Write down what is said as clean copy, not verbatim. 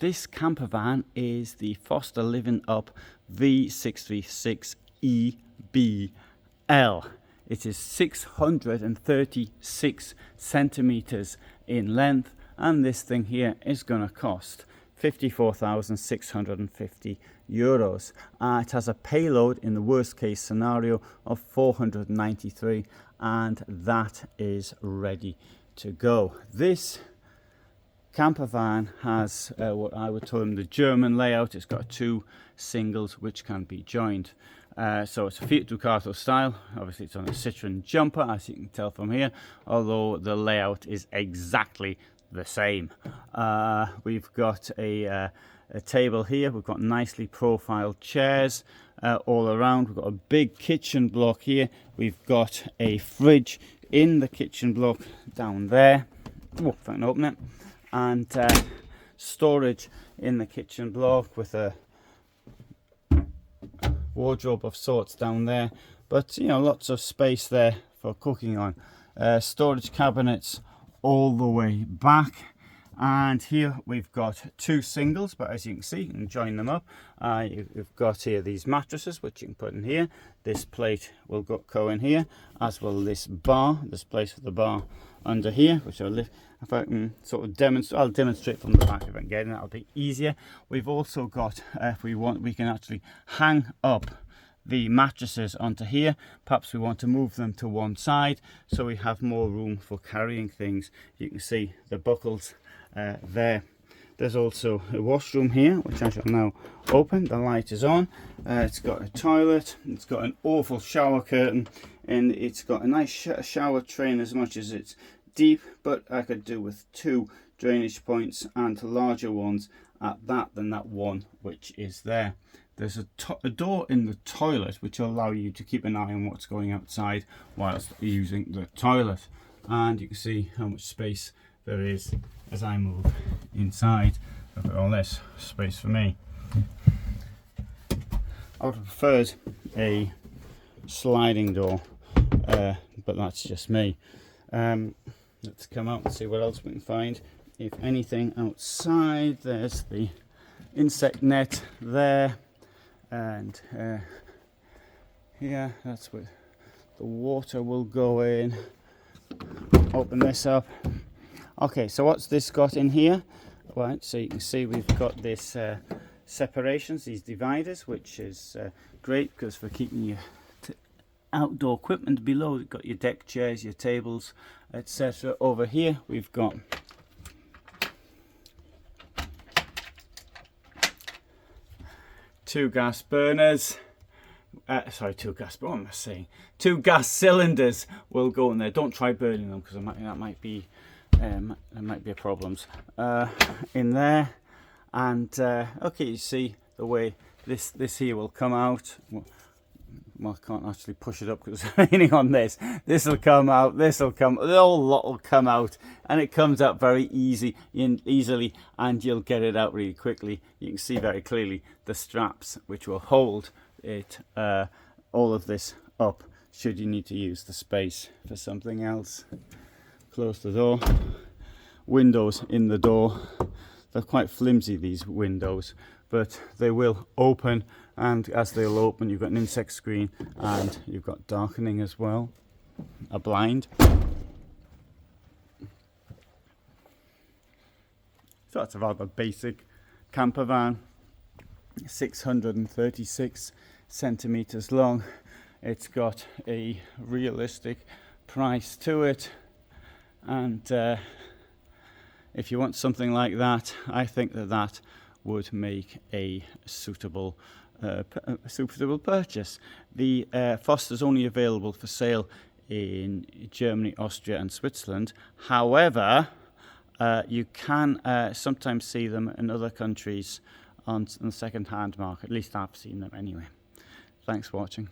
this camper van is the Forster Livin Up V636EBL. It is 636 centimeters in length, and this thing here is going to cost 54,650 euros. It has a payload in the worst case scenario of 493, and that is ready to go. This camper van has what I would term the German layout. It's got two singles which can be joined. So it's a Fiat Ducato style. Obviously it's on a Citroen jumper, as you can tell from here, although the layout is exactly the same. We've got a table here. We've got nicely profiled chairs all around. We've got a big kitchen block here. We've got a fridge in the kitchen block down there. Oh, if I can open it. And storage in the kitchen block with a wardrobe of sorts down there. But you know, lots of space there for cooking on. Storage cabinets all the way back, and here we've got two singles, but as you can see, you can join them up. You've got here these mattresses which you can put in here. This plate will go in here, as will this bar, this place for the bar under here, which I'll lift. If I can sort of demonstrate, I'll demonstrate from the back if I can get it, that'll be easier. We've also got, if we want, we can actually hang up the mattresses onto here. Perhaps we want to move them to one side so we have more room for carrying things. You can see the buckles there. There's also a washroom here, which I shall now open. The light is on. It's got a toilet, it's got an awful shower curtain, and it's got a nice shower train, as much as it's deep, but I could do with two drainage points and larger ones at that than that one which is there. There's a door in the toilet which will allow you to keep an eye on what's going outside whilst using the toilet, and you can see how much space there is as I move inside. Look at all this space for me. I would have preferred a sliding door, but that's just me. Let's come out and see what else we can find. If anything outside, there's the insect net there, and here, that's where the water will go in. Open this up. Okay, so what's this got in here? Right, so you can see we've got this separations, these dividers, which is great because for keeping your outdoor equipment below. You've got your deck chairs, your tables, etc. Over here we've got two gas burners. Two gas cylinders will go in there. Don't try burning them because that might be a problems in there. And okay, you see the way this here will come out. Well, I can't actually push it up because it's raining on this. This will come out, this will come, the whole lot will come out, and it comes out very easily, and you'll get it out really quickly. You can see very clearly the straps which will hold it, all of this up, should you need to use the space for something else. Close the door. Windows in the door. They're quite flimsy, these windows, but they will open, and as they'll open you've got an insect screen and you've got darkening as well, a blind. So that's a rather basic camper van, 636 centimeters long. It's got a realistic price to it, and if you want something like that, I think that would make a suitable purchase. The Forster's only available for sale in Germany, Austria and Switzerland. However, you can sometimes see them in other countries on the second-hand market. At least I've seen them anyway. Thanks for watching.